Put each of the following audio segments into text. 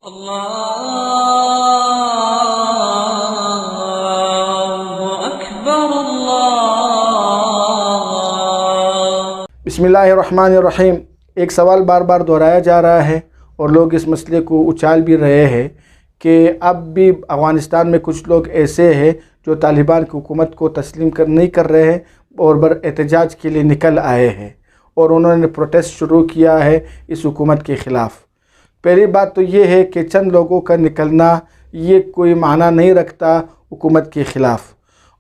बिस्मिल्लाहिर्रहमानिर्रहीम। एक सवाल बार बार दोहराया जा रहा है और लोग इस मसले को उछाल भी रहे हैं कि अब भी अफ़गानिस्तान में कुछ लोग ऐसे हैं जो तालिबान की हुकूमत को तस्लीम नहीं कर रहे हैं और एहतजाज के लिए निकल आए हैं और उन्होंने प्रोटेस्ट शुरू किया है इस हुकूमत के ख़िलाफ़। पहली बात तो ये है कि चंद लोगों का निकलना ये कोई माना नहीं रखता हुकूमत के ख़िलाफ़,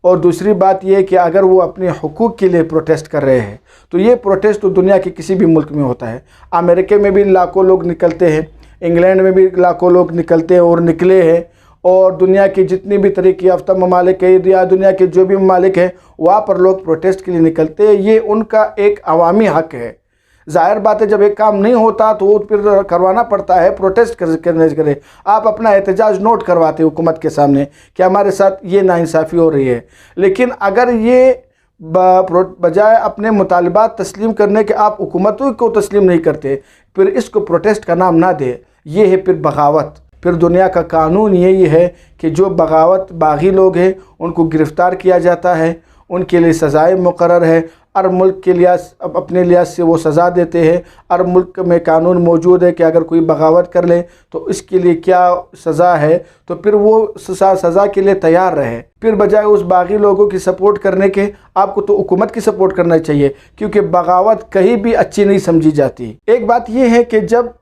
और दूसरी बात ये है कि अगर वो अपने हुकूक के लिए प्रोटेस्ट कर रहे हैं तो ये प्रोटेस्ट तो दुनिया के किसी भी मुल्क में होता है। अमेरिका में भी लाखों लोग निकलते हैं, इंग्लैंड में भी लाखों लोग निकलते हैं और निकले हैं, और दुनिया की जितनी भी तरक्की याफ्ता ममालिक है या दुनिया के जो भी ममालिक हैं वहाँ पर लोग प्रोटेस्ट के लिए निकलते हैं। ये उनका एक अवामी हक़ है। ज़ाहिर बात है जब एक काम नहीं होता तो वो फिर करवाना पड़ता है, प्रोटेस्ट करने करे। आप अपना एहतजाज नोट करवाते हुकूमत के सामने कि हमारे साथ ये नाइंसाफ़ी हो रही है, लेकिन अगर ये बजाय अपने मुतालबात तस्लीम करने के आप हुकूमतों को तस्लीम नहीं करते, फिर इसको प्रोटेस्ट का नाम ना दे, ये है फिर बगावत। फिर दुनिया का कानून यही है कि जो बगावत बागी लोग हैं उनको गिरफ़्तार किया जाता है, उनके लिए सज़ाएँ मुकर्रर है। हर मुल्क के लिहाज अपने लिहाज से वो सज़ा देते हैं। हर मुल्क में कानून मौजूद है कि अगर कोई बगावत कर ले तो इसके लिए क्या सज़ा है, तो फिर वो सज़ा के लिए तैयार रहे। फिर बजाय उस बागी लोगों की सपोर्ट करने के आपको तो हुकूमत की सपोर्ट करना चाहिए, क्योंकि बगावत कहीं भी अच्छी नहीं समझी जाती। एक बात यह है कि जब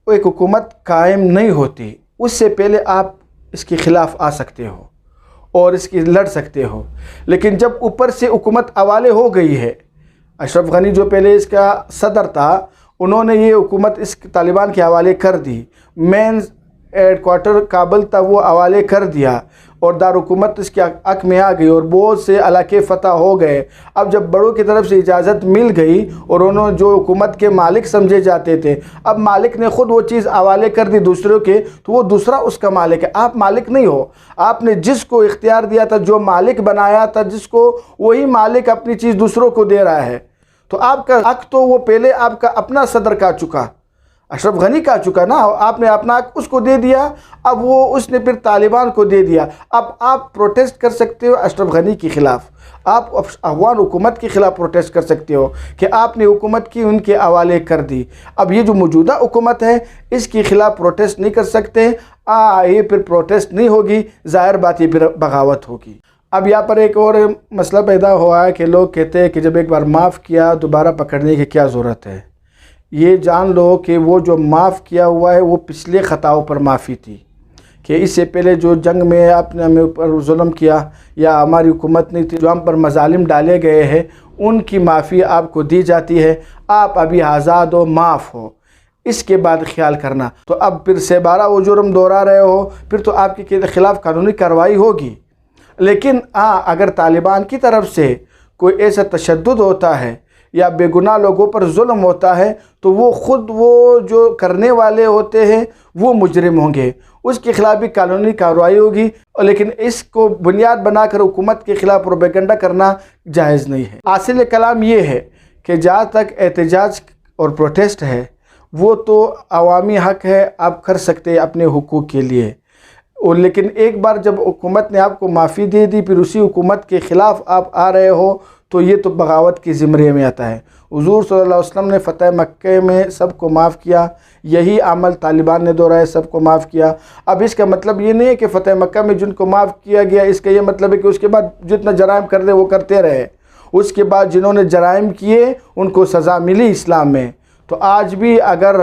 एक हुकूमत कायम नहीं होती उससे पहले आप इसके ख़िलाफ़ आ सकते हो और इसकी लड़ सकते हो, लेकिन जब ऊपर से हुकूमत हवाले हो गई है, अशरफ गनी जो पहले इसका सदर था उन्होंने ये हुकूमत इस तालिबान के हवाले कर दी। मेन हेडक्वार्टर काबुल था वो हवाले कर दिया और दारहुकूमत इसके हक़ में आ गई और बहुत से इलाके फ़तह हो गए। अब जब बड़ों की तरफ से इजाज़त मिल गई और उन्होंने जो हुकूमत के मालिक समझे जाते थे, अब मालिक ने ख़ुद वो चीज़ हवाले कर दी दूसरों के, तो वो दूसरा उसका मालिक है। आप मालिक नहीं हो, आपने जिसको इख्तियार दिया था, जो मालिक बनाया था जिसको, वही मालिक अपनी चीज़ दूसरों को दे रहा है। तो आपका हक़ तो वो पहले आपका अपना सदर का चुका, अशरफ गनी का चुका ना, आपने अपना हक़ उसको दे दिया, अब वो उसने फिर तालिबान को दे दिया। अब आप प्रोटेस्ट कर सकते हो अशरफ गनी के ख़िलाफ़, आप अफ़गान हुकूमत के ख़िलाफ़ प्रोटेस्ट कर सकते हो कि आपने हुकूमत की उनके हवाले कर दी। अब ये जो मौजूदा हुकूमत है इसके ख़िलाफ़ प्रोटेस्ट नहीं कर सकते, ये फिर प्रोटेस्ट नहीं होगी, ज़ाहिर बात ये फिर बगावत होगी। अब यहाँ पर एक और मसला पैदा हुआ है कि लोग कहते हैं कि जब एक बार माफ़ किया दोबारा पकड़ने की क्या ज़रूरत है। ये जान लो कि वो जो माफ़ किया हुआ है वो पिछले ख़ताओं पर माफ़ी थी, कि इससे पहले जो जंग में आपने हमें ऊपर जुल्म किया या हमारी हुकूमत नहीं थी, जो हम पर मज़ालिम डाले गए हैं, उनकी माफ़ी आपको दी जाती है। आप अभी आज़ाद हो, माफ़ हो, इसके बाद ख्याल करना। तो अब फिर से 12 वो जुर्म दोहरा रहे हो, फिर तो आपके ख़िलाफ़ कानूनी कार्रवाई होगी। लेकिन अगर तालिबान की तरफ से कोई ऐसा तशद्दुद होता है या बेगुनाह लोगों पर जुल्म होता है तो वो ख़ुद वो जो करने वाले होते हैं वो मुजरिम होंगे, उसके ख़िलाफ़ भी कानूनी कार्रवाई होगी। लेकिन इसको बुनियाद बनाकर हुकूमत के ख़िलाफ़ प्रोपेगेंडा करना जायज़ नहीं है। हासिल कलाम ये है कि जहाँ तक एहतजाज और प्रोटेस्ट है वो तो अवामी हक़ है, आप कर सकते हैं अपने हुकूक के लिए। और लेकिन एक बार जब हुकूमत ने आपको माफ़ी दे दी फिर उसी हुकूमत के ख़िलाफ़ आप आ रहे हो तो ये तो बगावत की ज़िम्रे में आता है। हुज़ूर सल्लल्लाहु अलैहि वसल्लम ने फ़तह मक्के में सबको माफ़ किया, यही अमल तालिबान ने दोहराया, सबको माफ़ किया। अब इसका मतलब ये नहीं है कि फ़तह मक्का में जिनको माफ़ किया गया इसका ये मतलब है कि उसके बाद जितना जराइम कर दे वो करते रहे। उसके बाद जिन्होंने जराइम किए उनको सज़ा मिली इस्लाम में। तो आज भी अगर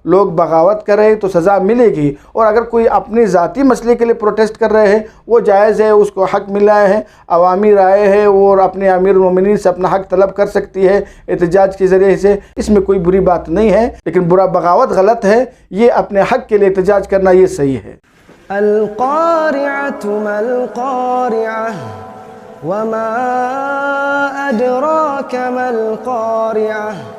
लोग बगावत कर रहे हैं तो सज़ा मिलेगी, और अगर कोई अपने ज़ाती मसले के लिए प्रोटेस्ट कर रहे हैं वो जायज़ है, उसको हक़ मिला है, अवामी राय है, और अपने अमीर मोमिनीन से अपना हक़ तलब कर सकती है एहतजाज के ज़रिए से, इसमें कोई बुरी बात नहीं है। लेकिन बुरा बगावत गलत है, ये अपने हक़ के लिए एहतजाज करना ये सही है। अल-क़ारिअतु मल-क़ारिअह वमा अदराका मल-क़ारिअह।